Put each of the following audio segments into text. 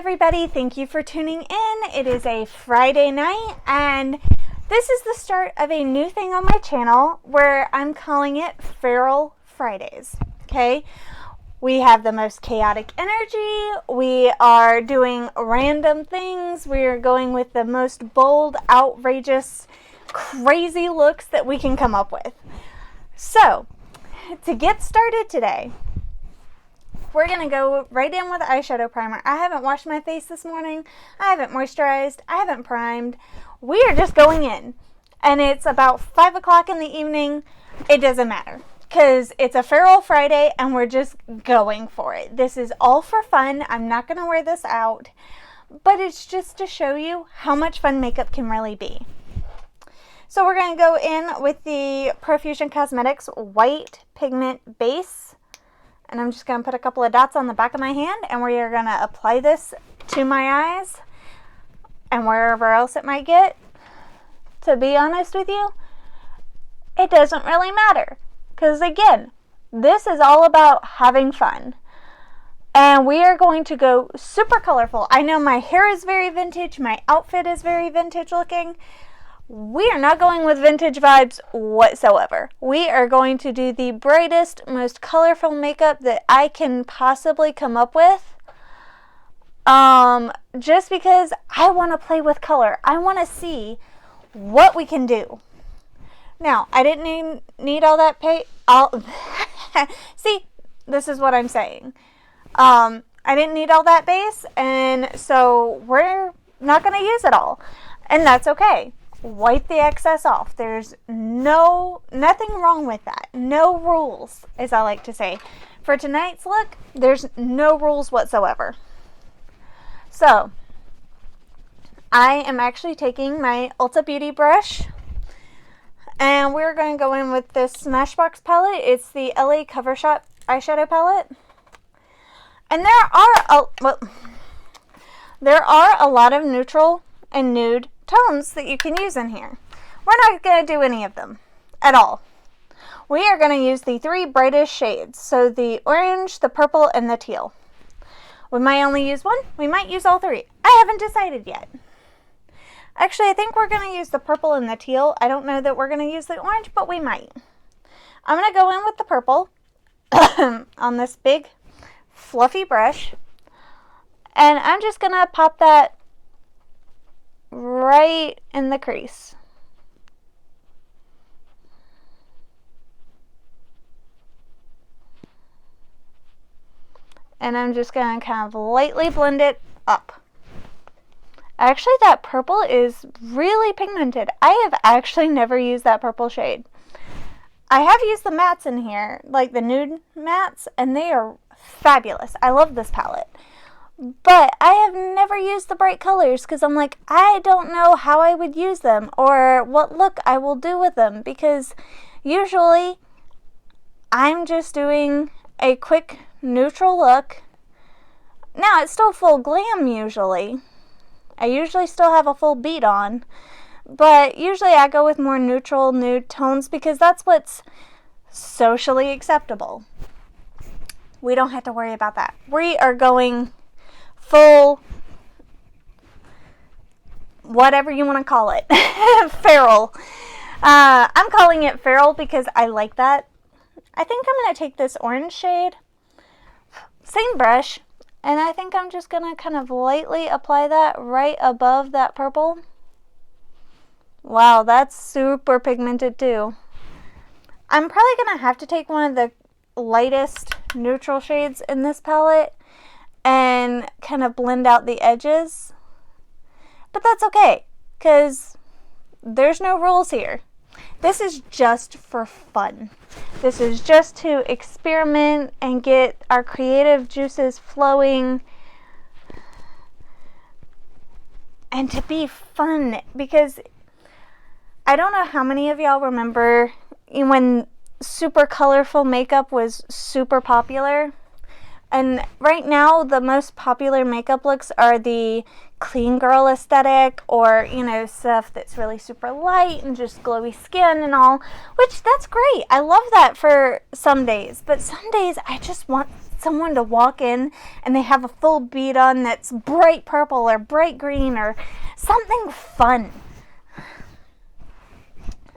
everybody, thank you for tuning in. It is a Friday night and this is the start of a new thing on my channel where I'm calling it Feral Fridays. Okay, we have the most chaotic energy, we are doing random things, we are going with the most bold, outrageous, crazy looks that we can come up with. So, to get started today, we're going to go right in with eyeshadow primer. I haven't washed my face this morning. I haven't moisturized. I haven't primed. We are just going in. And it's about 5 o'clock in the evening. It doesn't matter. Because it's a Feral Friday and we're just going for it. This is all for fun. I'm not going to wear this out. But it's just to show you how much fun makeup can really be. So we're going to go in with the Profusion Cosmetics White Pigment Base. And I'm just going to put a couple of dots on the back of my hand, and we are going to apply this to my eyes and wherever else it might get. To be honest with you, it doesn't really matter. Because again, this is all about having fun. And we are going to go super colorful. I know my hair is very vintage, my outfit is very vintage looking. We are not going with vintage vibes whatsoever. We are going to do the brightest, most colorful makeup that I can possibly come up with. Just because I want to play with color. I want to see what we can do. Now, I didn't need all that see, this is what I'm saying. I didn't need all that base, and so we're not going to use it all. And that's okay. Wipe the excess off. There's nothing wrong with that. No rules, as I like to say. For tonight's look, there's no rules whatsoever. So, I am actually taking my Ulta Beauty brush, and we're going to go in with this Smashbox palette. It's the LA Cover Shop eyeshadow palette. And there are a lot of neutral and nude tones that you can use in here. We're not going to do any of them at all. We are going to use the 3 brightest shades. So the orange, the purple, and the teal. We might only use one. We might use all 3. I haven't decided yet. Actually, I think we're going to use the purple and the teal. I don't know that we're going to use the orange, but we might. I'm going to go in with the purple on this big fluffy brush. And I'm just going to pop that right in the crease. And I'm just going to kind of lightly blend it up. Actually, that purple is really pigmented. I have actually never used that purple shade. I have used the mattes in here, like the nude mattes, and they are fabulous. I love this palette. But I have never used the bright colors because I'm like, I don't know how I would use them or what look I will do with them, because usually I'm just doing a quick neutral look. Now it's still full glam usually. I usually still have a full beat on, but usually I go with more neutral nude tones because that's what's socially acceptable. We don't have to worry about that. We are going full, whatever you want to call it, feral. I'm calling it feral because I like that. I think I'm going to take this orange shade, same brush, and I think I'm just going to kind of lightly apply that right above that purple. Wow, that's super pigmented too. I'm probably going to have to take one of the lightest neutral shades in this palette and kind of blend out the edges. But that's okay, because there's no rules here. This is just for fun. This is just to experiment and get our creative juices flowing. And to be fun, because I don't know how many of y'all remember when super colorful makeup was super popular. And right now, the most popular makeup looks are the clean girl aesthetic, or, you know, stuff that's really super light and just glowy skin and all, which that's great. I love that for some days. But some days I just want someone to walk in and they have a full bead on that's bright purple or bright green or something fun.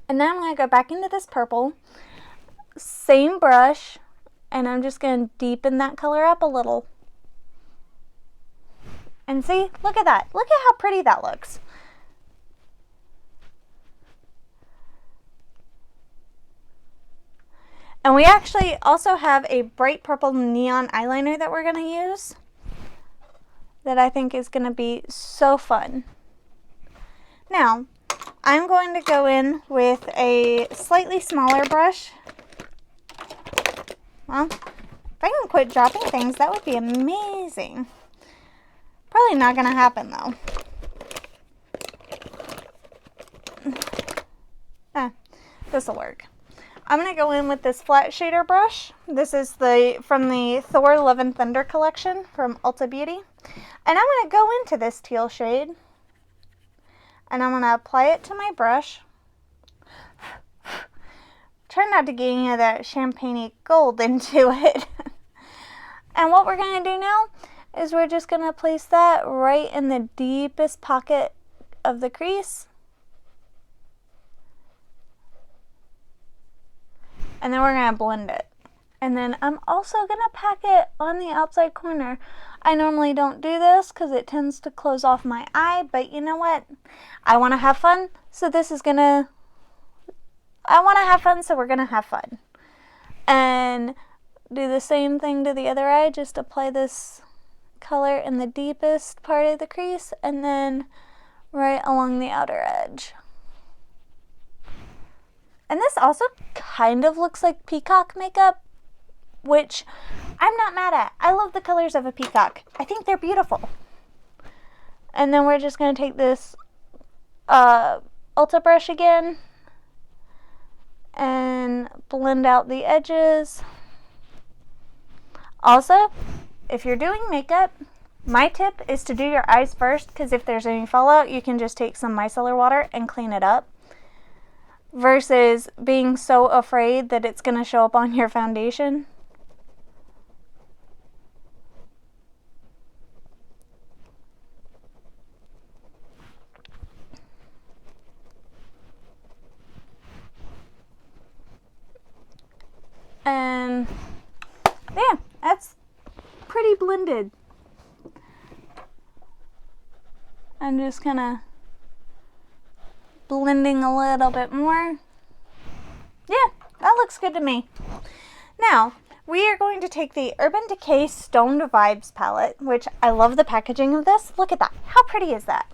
And then I'm going to go back into this purple, same brush, and I'm just going to deepen that color up a little. And see, look at that. Look at how pretty that looks. And we actually also have a bright purple neon eyeliner that we're going to use that I think is going to be so fun. Now, I'm going to go in with a slightly smaller brush. Well, if I can quit dropping things, that would be amazing. Probably not going to happen, though. This will work. I'm going to go in with this flat shader brush. This is from the Thor Love and Thunder collection from Ulta Beauty. And I'm going to go into this teal shade. And I'm going to apply it to my brush. Try not to get any of that champagne-y gold into it. And what we're going to do now is we're just going to place that right in the deepest pocket of the crease. And then we're going to blend it. And then I'm also going to pack it on the outside corner. I normally don't do this because it tends to close off my eye, but you know what? I want to have fun, so I want to have fun, so we're going to have fun. And do the same thing to the other eye, just apply this color in the deepest part of the crease and then right along the outer edge. And this also kind of looks like peacock makeup, which I'm not mad at. I love the colors of a peacock. I think they're beautiful. And then we're just going to take this Ulta brush again and blend out the edges. Also, if you're doing makeup, my tip is to do your eyes first, because if there's any fallout, you can just take some micellar water and clean it up, versus being so afraid that it's going to show up on your foundation. And yeah, that's pretty blended. I'm just kind of blending a little bit more. Yeah, that looks good to me. Now, we are going to take the Urban Decay Stoned Vibes palette, which I love the packaging of this. Look at that. How pretty is that?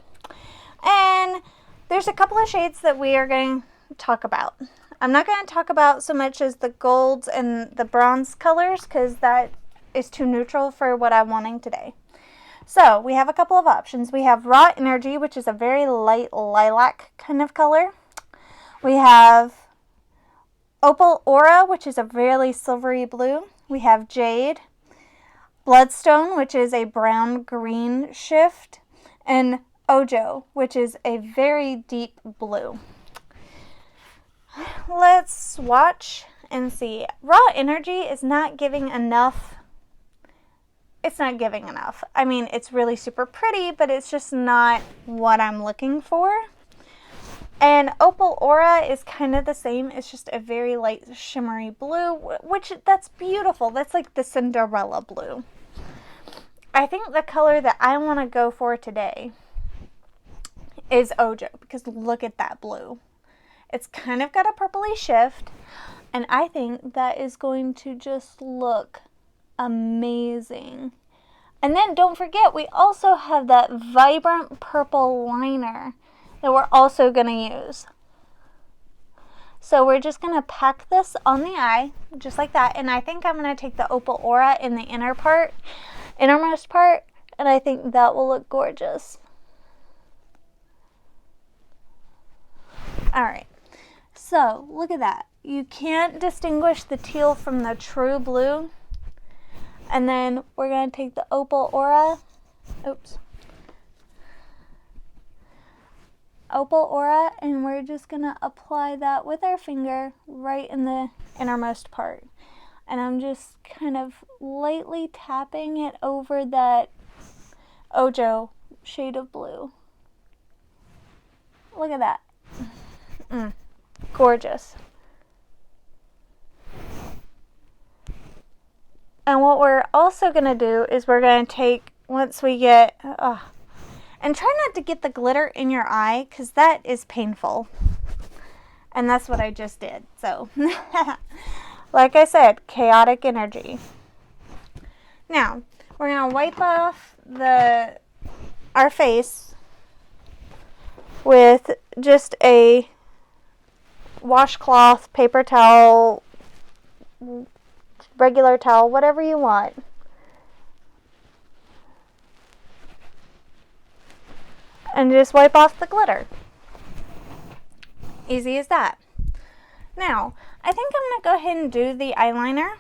And there's a couple of shades that we are going to talk about. I'm not going to talk about so much as the golds and the bronze colors, because that is too neutral for what I'm wanting today. So we have a couple of options. We have Raw Energy, which is a very light lilac kind of color. We have Opal Aura, which is a really silvery blue. We have Jade, Bloodstone, which is a brown-green shift, and Ojo, which is a very deep blue. Let's swatch and see. Raw Energy is not giving enough. It's not giving enough. I mean, it's really super pretty, but it's just not what I'm looking for. And Opal Aura is kind of the same. It's just a very light shimmery blue, which that's beautiful. That's like the Cinderella blue. I think the color that I want to go for today is Ojo, because look at that blue. It's kind of got a purpley shift, and I think that is going to just look amazing. And then don't forget, we also have that vibrant purple liner that we're also going to use. So we're just going to pack this on the eye, just like that. And I think I'm going to take the Opal Aura in the innermost part, and I think that will look gorgeous. All right. So look at that. You can't distinguish the teal from the true blue. And then we're going to take the Opal Aura. Opal Aura, and we're just going to apply that with our finger right in the innermost part. And I'm just kind of lightly tapping it over that Ojo shade of blue. Look at that. Gorgeous. And what we're also going to do is we're going to take, once we get, and try not to get the glitter in your eye, because that is painful. And that's what I just did. So, like I said, chaotic energy. Now, we're going to wipe off our face with just a washcloth, paper towel, regular towel, whatever you want. And just wipe off the glitter. Easy as that. Now, I think I'm going to go ahead and do the eyeliner.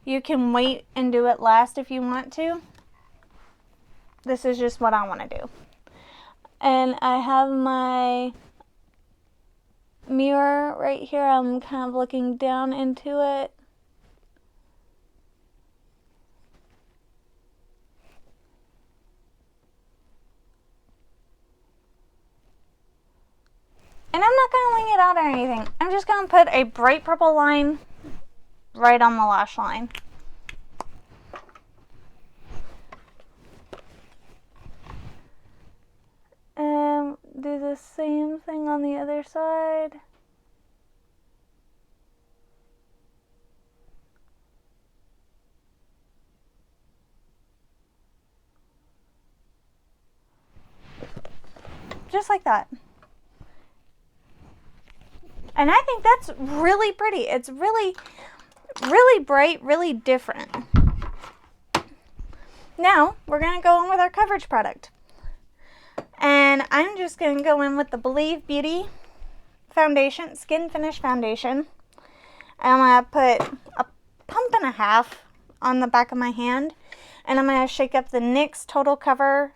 You can wait and do it last if you want to. This is just what I want to do. And I have my mirror right here. I'm kind of looking down into it. And I'm not going to wing it out or anything. I'm just going to put a bright purple line right on the lash line. And do the same thing on the other side. Just like that. And I think that's really pretty. It's really, really bright, really different. Now, we're going to go in with our coverage product. And I'm just going to go in with the Believe Beauty foundation, Skin Finish Foundation. And I'm going to put a pump and a half on the back of my hand. And I'm going to shake up the NYX Total Cover,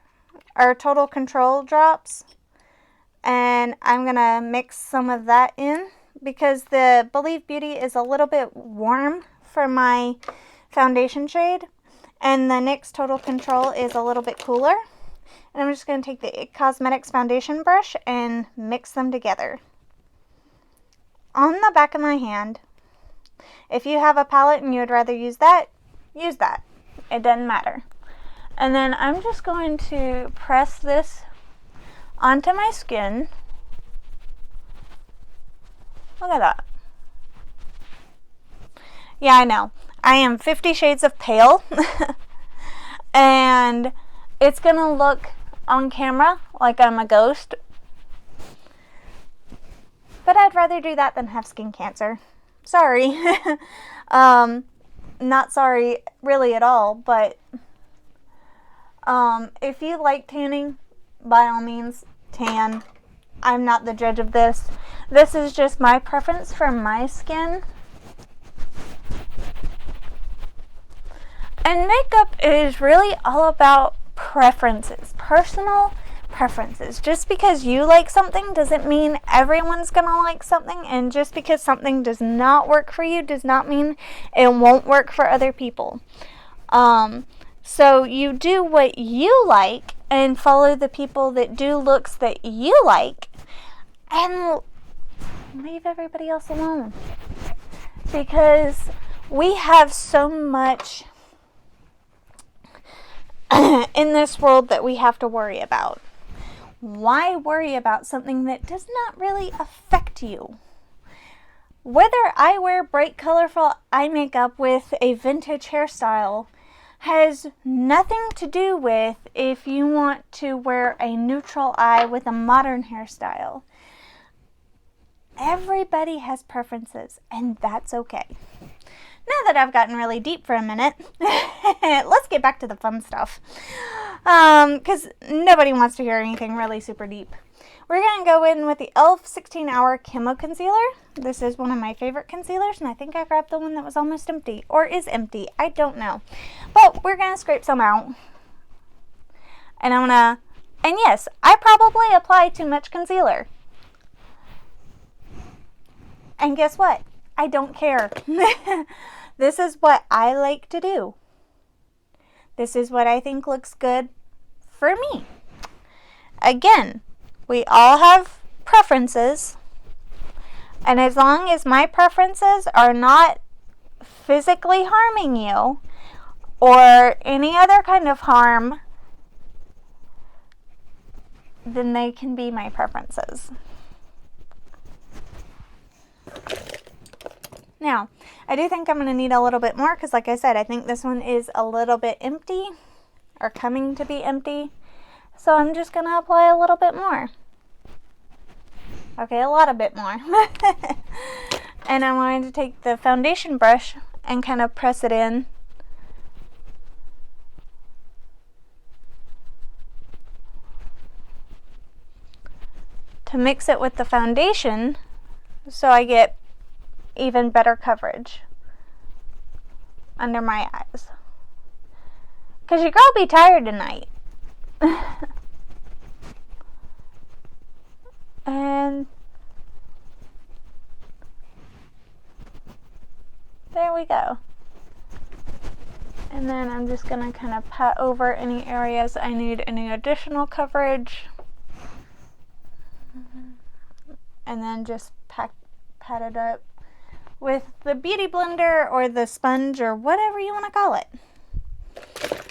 or Total Control drops. And I'm going to mix some of that in because the Believe Beauty is a little bit warm for my foundation shade. And the NYX Total Control is a little bit cooler. And I'm just going to take the IT Cosmetics foundation brush and mix them together. On the back of my hand, if you have a palette and you would rather use that, use that. It doesn't matter. And then I'm just going to press this onto my skin. Look at that. Yeah, I know. I am 50 Shades of Pale. And it's going to look on camera like I'm a ghost. But I'd rather do that than have skin cancer. Sorry. Not sorry really at all, but if you like tanning, by all means, tan. I'm not the judge of this. This is just my preference for my skin. And makeup is really all about preferences, personal preferences. Just because you like something doesn't mean everyone's gonna like something, and just because something does not work for you does not mean it won't work for other people. So you do what you like and follow the people that do looks that you like and leave everybody else alone. Because we have so much in this world that we have to worry about. Why worry about something that does not really affect you? Whether I wear bright, colorful eye makeup with a vintage hairstyle has nothing to do with if you want to wear a neutral eye with a modern hairstyle. Everybody has preferences, and that's okay. now that I've gotten really deep for a minute, let's get back to the fun stuff. Because nobody wants to hear anything really super deep. We're going to go in with the e.l.f. 16-Hour Camo Concealer. This is one of my favorite concealers, and I think I grabbed the one that was almost empty, or is empty. I don't know. But we're going to scrape some out. And I'm going to, and yes, I probably apply too much concealer. And guess what? I don't care. This is what I like to do. This is what I think looks good for me. Again, we all have preferences. And as long as my preferences are not physically harming you or any other kind of harm, then they can be my preferences. Now, I do think I'm going to need a little bit more because, like I said, I think this one is a little bit empty or coming to be empty. So I'm just going to apply a little bit more. Okay, a lot of bit more. And I'm going to take the foundation brush and kind of press it in. To mix it with the foundation so I get even better coverage under my eyes. Because your girl be tired tonight. And there we go. And then I'm just going to kind of pat over any areas I need any additional coverage. And then just pat it up with the Beauty Blender or the sponge or whatever you want to call it.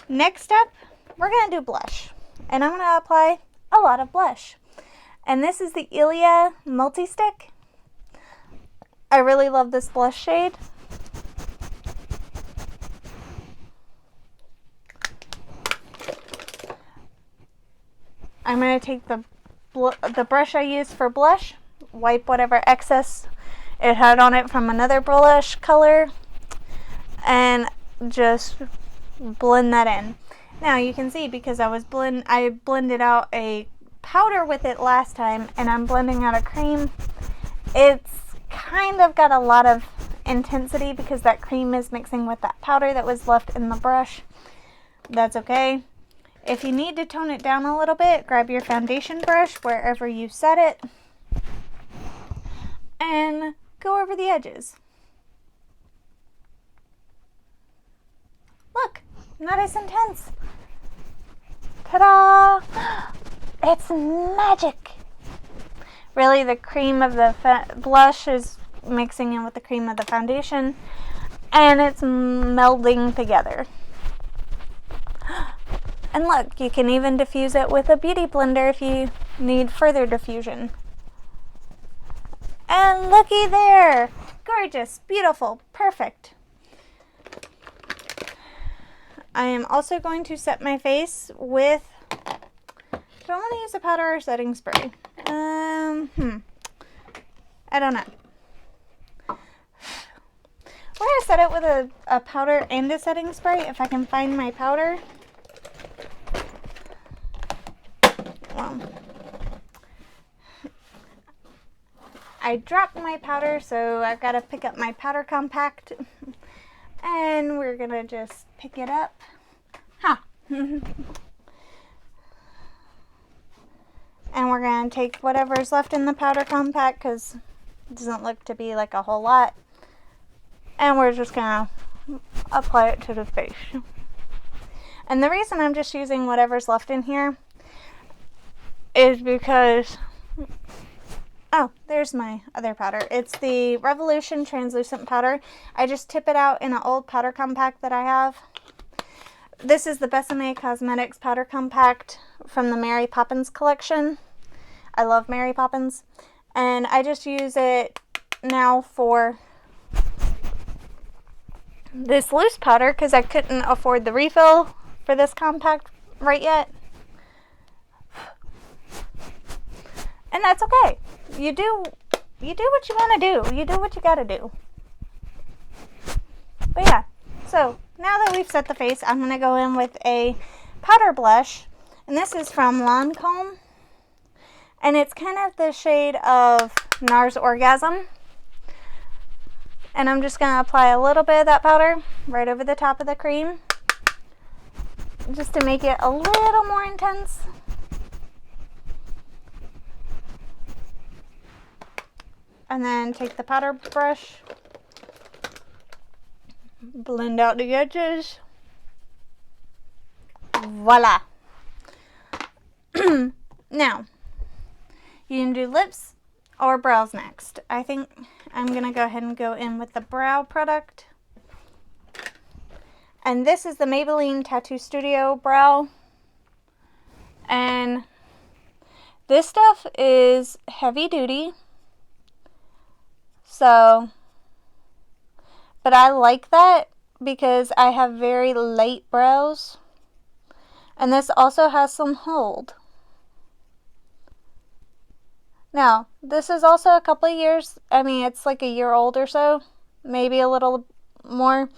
Next up, we're going to do blush. And I'm going to apply a lot of blush. And this is the Ilia Multi-Stick. I really love this blush shade. I'm going to take the brush I use for blush, wipe whatever excess it had on it from another blush color, and just blend that in. Now you can see because I blended out a powder with it last time, and I'm blending out a cream. It's kind of got a lot of intensity because that cream is mixing with that powder that was left in the brush. That's okay. If you need to tone it down a little bit, grab your foundation brush wherever you set it and go over the edges. Look, not as intense. Ta-da! It's magic! Really, the cream of the blush is mixing in with the cream of the foundation, and it's melding together. And look, you can even diffuse it with a Beauty Blender if you need further diffusion. And looky there! Gorgeous, beautiful, perfect. I am also going to set my face with, do I want to use a powder or setting spray? I don't know. We're going to set it with a powder and a setting spray if I can find my powder. Well, I dropped my powder, so I've got to pick up my powder compact. And we're going to just pick it up. And we're going to take whatever's left in the powder compact because it doesn't look to be like a whole lot. And we're just going to apply it to the face. And the reason I'm just using whatever's left in here is because, oh, there's my other powder. It's the Revolution Translucent Powder. I just tip it out in an old powder compact that I have. This is the Besame Cosmetics Powder Compact from the Mary Poppins collection. I love Mary Poppins. And I just use it now for this loose powder because I couldn't afford the refill for this compact right yet. And that's okay. You do what you want to do. You do what you got to do. But yeah, so now that we've set the face, I'm going to go in with a powder blush. And this is from Lancome. And it's kind of the shade of NARS Orgasm. And I'm just going to apply a little bit of that powder right over the top of the cream, just to make it a little more intense. And then take the powder brush, blend out the edges. Voila. Now, you can do lips or brows next. I think I'm going to go ahead and go in with the brow product. And this is the Maybelline Tattoo Studio Brow. And this stuff is heavy duty. So, but I like that because I have very light brows. And this also has some hold. Now, this is also a couple of years. I mean, it's like a year old or so. Maybe a little more.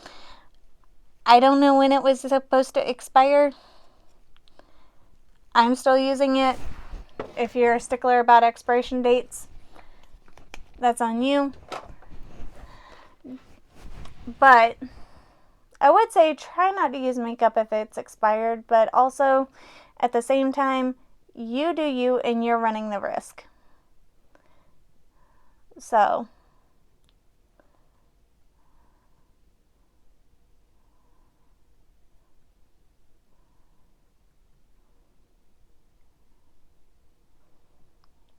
I don't know when it was supposed to expire. I'm still using it. If you're a stickler about expiration dates, that's on you. But I would say try not to use makeup if it's expired, but also at the same time, you do you and you're running the risk. So,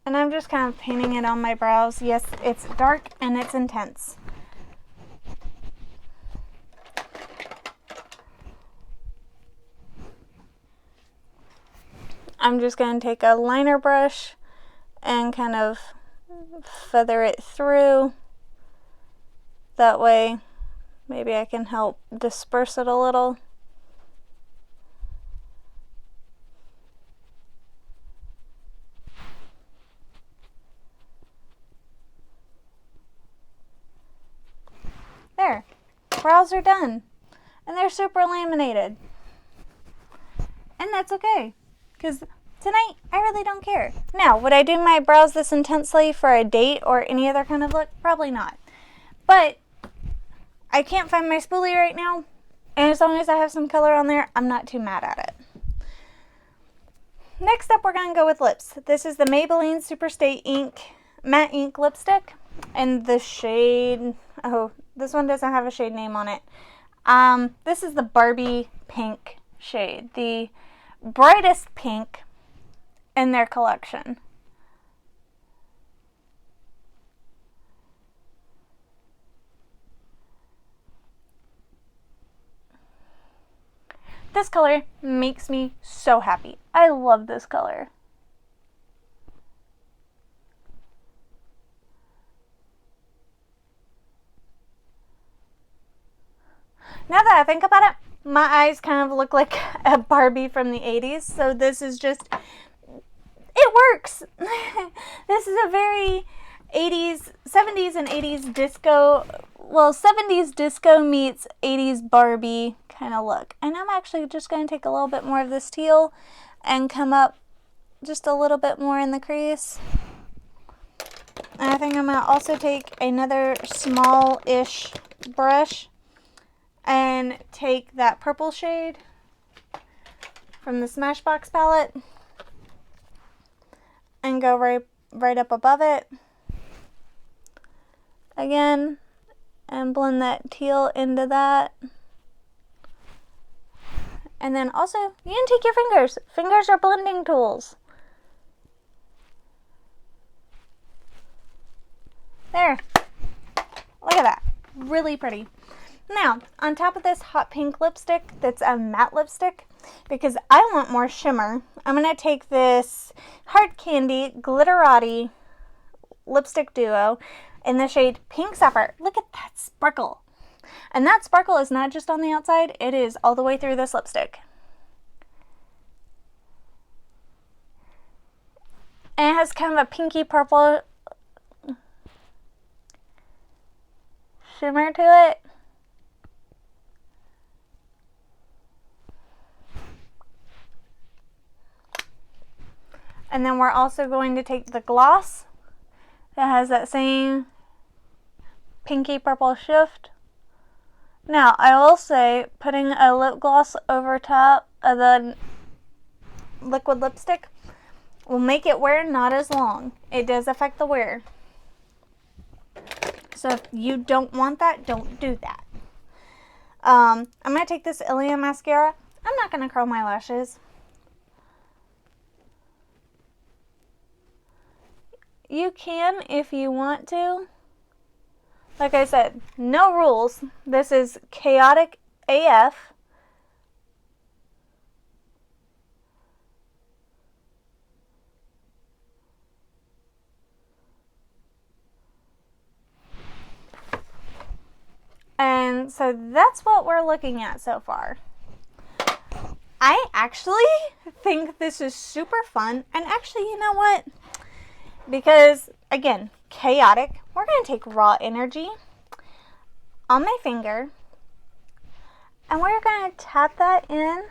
and I'm just kind of painting it on my brows. Yes, it's dark and it's intense. I'm just going to take a liner brush and kind of feather it through. That way, maybe I can help disperse it a little. There, brows are done. And they're super laminated. And that's okay, because tonight, I really don't care. Now, would I do my brows this intensely for a date or any other kind of look? Probably not. But I can't find my spoolie right now, and as long as I have some color on there, I'm not too mad at it. Next up, we're going to go with lips. This is the Maybelline Superstay Ink Matte Ink Lipstick, and the shade, oh, this one doesn't have a shade name on it. This is the Barbie Pink shade, the brightest pink in their collection. This color makes me so happy. I love this color. Now that I think about it, my eyes kind of look like a Barbie from the 80s, so this is just, it works. This is a very 80s, 70s and 80s disco, well, 70s disco meets 80s Barbie kind of look. And I'm actually just going to take a little bit more of this teal and come up just a little bit more in the crease. And I think I'm going to also take another small-ish brush and take that purple shade from the Smashbox palette and go right up above it again and blend that teal into that. And then also, you can take your fingers. Fingers are blending tools. There. Look at that. Really pretty. Now, on top of this hot pink lipstick, that's a matte lipstick, because I want more shimmer, I'm going to take this Hard Candy Glitterati lipstick duo in the shade Pink Sapphire. Look at that sparkle. And that sparkle is not just on the outside, it is all the way through this lipstick. And it has kind of a pinky purple shimmer to it. And then we're also going to take the gloss that has that same pinky purple shift. Now, I will say putting a lip gloss over top of the liquid lipstick will make it wear not as long. It does affect the wear. So if you don't want that, don't do that. I'm going to take this Ilia mascara. I'm not going to curl my lashes. You can if you want to. Like I said, no rules. This is chaotic AF. And so that's what we're looking at so far. I actually think this is super fun. And actually, you know what? Because, again, chaotic, we're going to take raw energy on my finger. And we're going to tap that in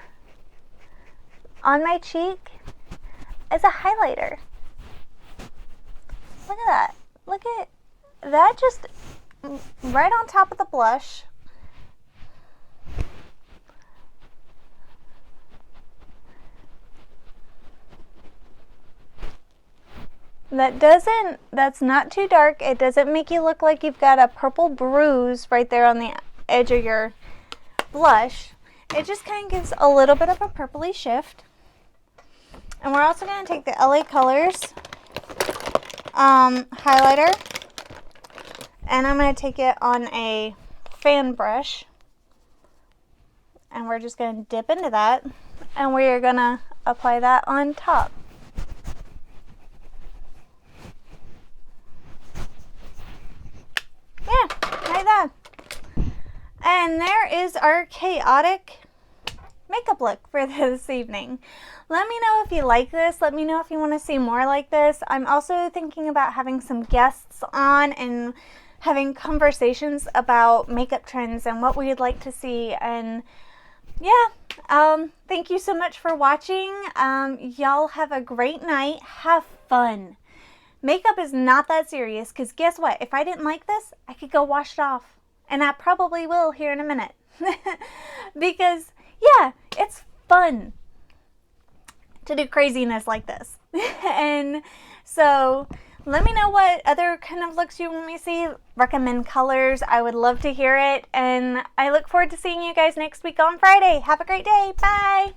on my cheek as a highlighter. Look at that. Look at that, just right on top of the blush. That's not too dark. It doesn't make you look like you've got a purple bruise right there on the edge of your blush. It just kind of gives a little bit of a purpley shift. And we're also going to take the LA Colors highlighter, and I'm going to take it on a fan brush, and we're just going to dip into that, and we are going to apply that on top. Yeah, like that. And there is our chaotic makeup look for this evening. Let me know if you like this. Let me know if you want to see more like this. I'm also thinking about having some guests on and having conversations about makeup trends and what we'd like to see. And yeah, thank you so much for watching. Y'all have a great night. Have fun. Makeup is not that serious, because guess what? If I didn't like this, I could go wash it off. And I probably will here in a minute. Because, yeah, it's fun to do craziness like this. And so let me know what other kind of looks you want me to see. Recommend colors. I would love to hear it. And I look forward to seeing you guys next week on Friday. Have a great day. Bye.